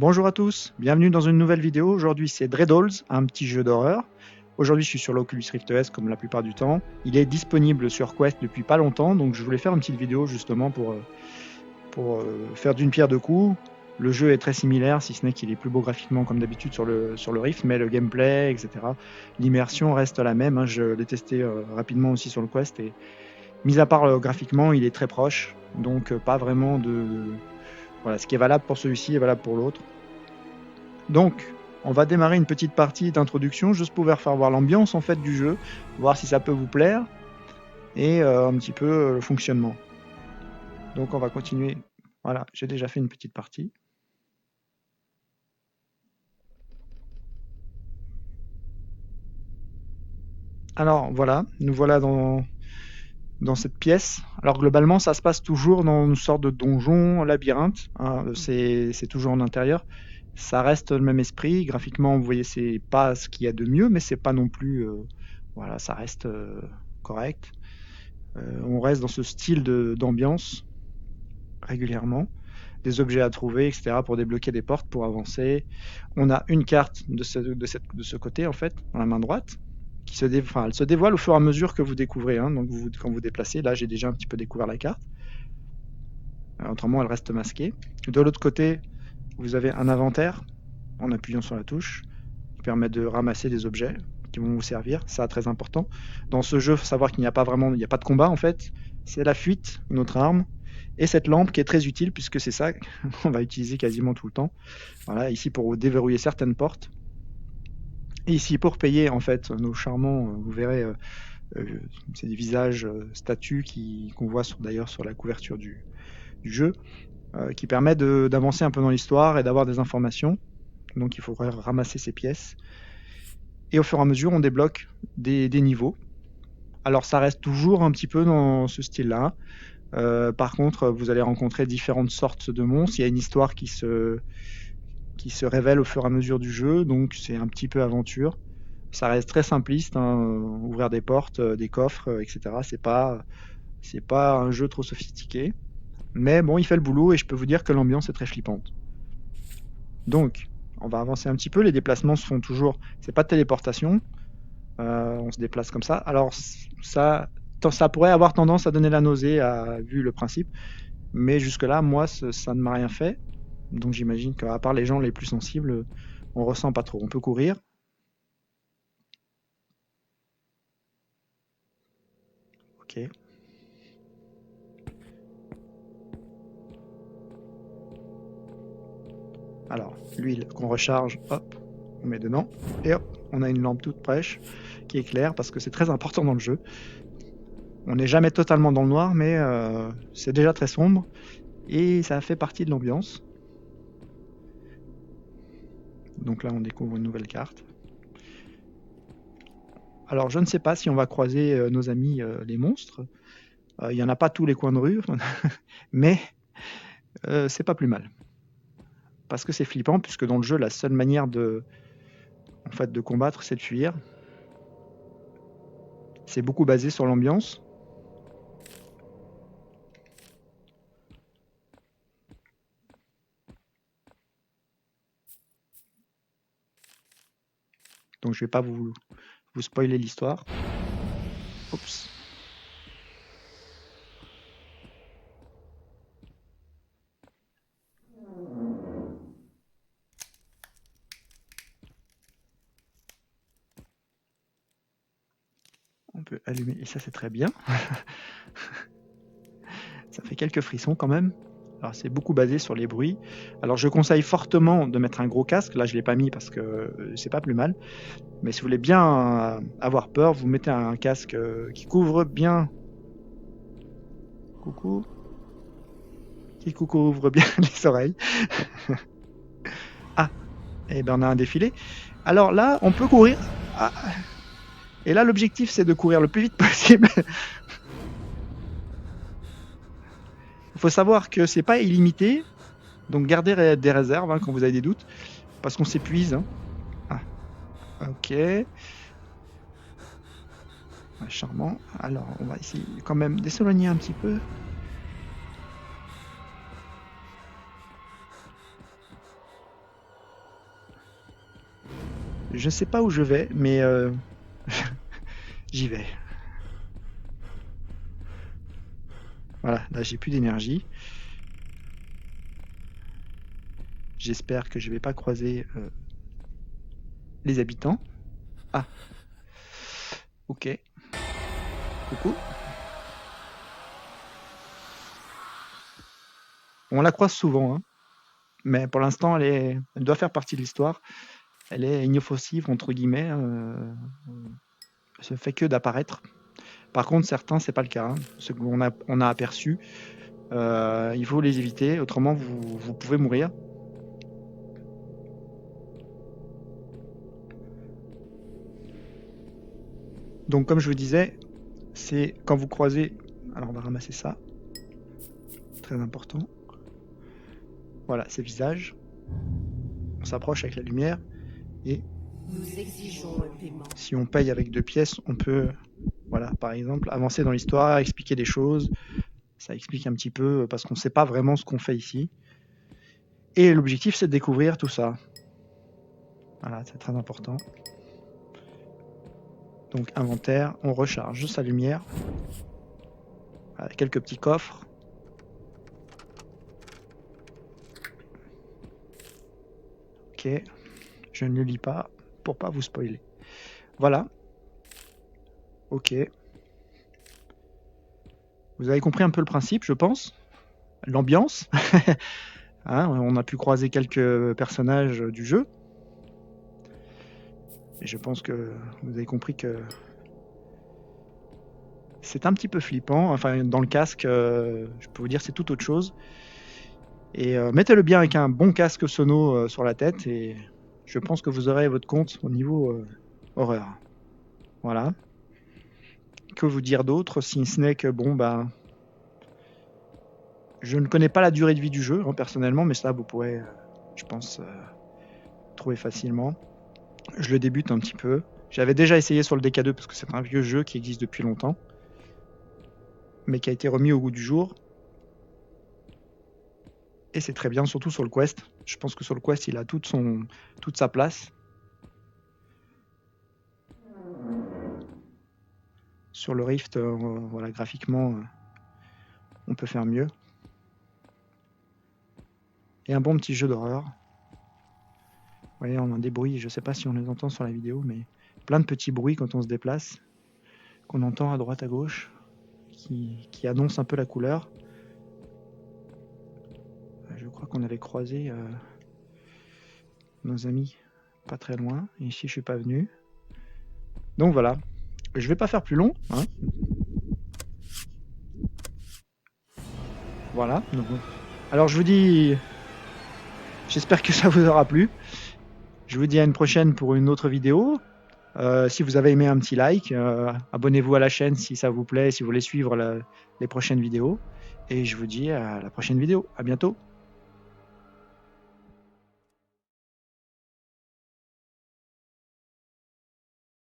Bonjour à tous, bienvenue dans une nouvelle vidéo. Aujourd'hui c'est Dreadhalls, un petit jeu d'horreur. Aujourd'hui je suis sur l'Oculus Rift S comme la plupart du temps. Il est disponible sur Quest depuis pas longtemps, donc je voulais faire une petite vidéo justement pour faire d'une pierre deux coups. Le jeu est très similaire, si ce n'est qu'il est plus beau graphiquement comme d'habitude sur le Rift, mais le gameplay, etc. L'immersion reste la même, hein. Je l'ai testé rapidement aussi sur le Quest et mis à part graphiquement, il est très proche, donc pas vraiment de... Voilà, ce qui est valable pour celui-ci est valable pour l'autre. Donc, on va démarrer une petite partie d'introduction, juste pour vous faire voir l'ambiance en fait du jeu, voir si ça peut vous plaire, et un petit peu le fonctionnement. Donc on va continuer. Voilà, j'ai déjà fait une petite partie. Alors voilà, nous voilà dans cette pièce. Alors globalement, ça se passe toujours dans une sorte de donjon, labyrinthe, hein, c'est toujours en intérieur. Ça reste le même esprit. Graphiquement, vous voyez, c'est pas ce qu'il y a de mieux, mais c'est pas non plus. Voilà, ça reste correct. On reste dans ce style d'ambiance régulièrement. Des objets à trouver, etc. pour débloquer des portes, pour avancer. On a une carte de ce côté, en fait, dans la main droite, enfin, elle se dévoile au fur et à mesure que vous découvrez. Hein. Donc quand vous déplacez, là j'ai déjà un petit peu découvert la carte. Autrement, elle reste masquée. De l'autre côté, vous avez un inventaire en appuyant sur la touche qui permet de ramasser des objets qui vont vous servir. Ça, très important. Dans ce jeu, il faut savoir qu'il n'y a pas vraiment, il n'y a pas de combat en fait. C'est la fuite, notre arme, et cette lampe qui est très utile puisque c'est ça qu'on va utiliser quasiment tout le temps. Voilà, ici pour déverrouiller certaines portes. Et ici pour payer en fait nos charmants, vous verrez, c'est des visages, statues qu'on voit d'ailleurs sur la couverture du jeu, qui permet d'avancer un peu dans l'histoire et d'avoir des informations. Donc il faudrait ramasser ces pièces. Et au fur et à mesure, on débloque des niveaux. Alors ça reste toujours un petit peu dans ce style-là. Par contre, vous allez rencontrer différentes sortes de monstres. Il y a une histoire qui se révèle au fur et à mesure du jeu, donc c'est un petit peu aventure. Ça reste très simpliste, hein, ouvrir des portes, des coffres, etc. C'est pas un jeu trop sophistiqué, mais bon, il fait le boulot et je peux vous dire que l'ambiance est très flippante. Donc, on va avancer un petit peu. Les déplacements se font toujours. C'est pas de téléportation. On se déplace comme ça. Alors, ça pourrait avoir tendance à donner la nausée, vu le principe, mais jusque-là, moi, ça ne m'a rien fait. Donc, j'imagine qu'à part les gens les plus sensibles, on ressent pas trop. On peut courir. Ok. Alors, l'huile qu'on recharge, hop, on met dedans, et hop, on a une lampe toute fraîche qui éclaire parce que c'est très important dans le jeu. On n'est jamais totalement dans le noir, mais c'est déjà très sombre et ça fait partie de l'ambiance. Donc là, on découvre une nouvelle carte. Alors, je ne sais pas si on va croiser nos amis les monstres. Il n'y en a pas tous les coins de rue, mais c'est pas plus mal. Parce que c'est flippant, puisque dans le jeu, la seule manière en fait, de combattre, c'est de fuir. C'est beaucoup basé sur l'ambiance. Donc je vais pas vous spoiler l'histoire. Oups. On peut allumer, et ça c'est très bien. Ça fait quelques frissons quand même. Alors c'est beaucoup basé sur les bruits. Alors je conseille fortement de mettre un gros casque. Là je l'ai pas mis parce que c'est pas plus mal. Mais si vous voulez bien avoir peur, vous mettez un casque qui couvre bien. Coucou. Qui couvre bien les oreilles. Ah, et ben on a un défilé. Alors là, on peut courir. Ah. Et là, l'objectif c'est de courir le plus vite possible. Il faut savoir que c'est pas illimité. Donc gardez des réserves quand vous avez des doutes. Parce qu'on s'épuise. Hein. Ah, ok. Charmant. Alors, on va essayer quand même de s'éloigner un petit peu. Je sais pas où je vais, mais j'y vais. Voilà, là j'ai plus d'énergie. J'espère que je vais pas croiser les habitants. Ah, ok. Coucou. On la croise souvent, hein, mais pour l'instant, elle doit faire partie de l'histoire. Elle est inoffensive, entre guillemets. Elle se fait que d'apparaître. Par contre, certains, c'est pas le cas, hein. Ceux on a aperçus, il faut les éviter, autrement vous pouvez mourir. Donc, comme je vous disais, c'est quand vous croisez. Alors, on va ramasser ça. Très important. Voilà, ces visages. On s'approche avec la lumière et Nous exigeons un paiement. si on paye avec 2 pièces, on peut, voilà, par exemple, avancer dans l'histoire, expliquer des choses. Ça explique un petit peu parce qu'on ne sait pas vraiment ce qu'on fait ici. Et l'objectif, c'est de découvrir tout ça. Voilà, c'est très important. Donc inventaire, on recharge sa lumière. Voilà, quelques petits coffres. Ok, je ne le lis pas pour pas vous spoiler. Voilà. Ok. Vous avez compris un peu le principe, je pense. L'ambiance. Hein, on a pu croiser quelques personnages du jeu. Et je pense que vous avez compris que c'est un petit peu flippant. Enfin, dans le casque, je peux vous dire c'est tout autre chose. Et mettez-le bien avec un bon casque sono sur la tête et je pense que vous aurez votre compte au niveau horreur. Voilà. Que vous dire d'autre si ce n'est que bon bah je ne connais pas la durée de vie du jeu hein, personnellement, mais ça vous pourrez, je pense, trouver facilement. Je le débute un petit peu. J'avais déjà essayé sur le DK2 parce que c'est un vieux jeu qui existe depuis longtemps, mais qui a été remis au goût du jour. Et c'est très bien, surtout sur le Quest. Je pense que sur le Quest, il a toute sa place. Sur le Rift, voilà, graphiquement, on peut faire mieux. Et un bon petit jeu d'horreur. Vous voyez, on a des bruits, je ne sais pas si on les entend sur la vidéo, mais plein de petits bruits quand on se déplace, qu'on entend à droite à gauche, qui annoncent un peu la couleur. Je crois qu'on avait croisé nos amis pas très loin. Et ici, je suis pas venu. Donc voilà. Je vais pas faire plus long. Hein. Voilà. Donc, alors je vous dis, j'espère que ça vous aura plu. Je vous dis à une prochaine pour une autre vidéo. Si vous avez aimé, un petit like. Abonnez-vous à la chaîne si ça vous plaît, si vous voulez suivre les prochaines vidéos. Et je vous dis à la prochaine vidéo. À bientôt.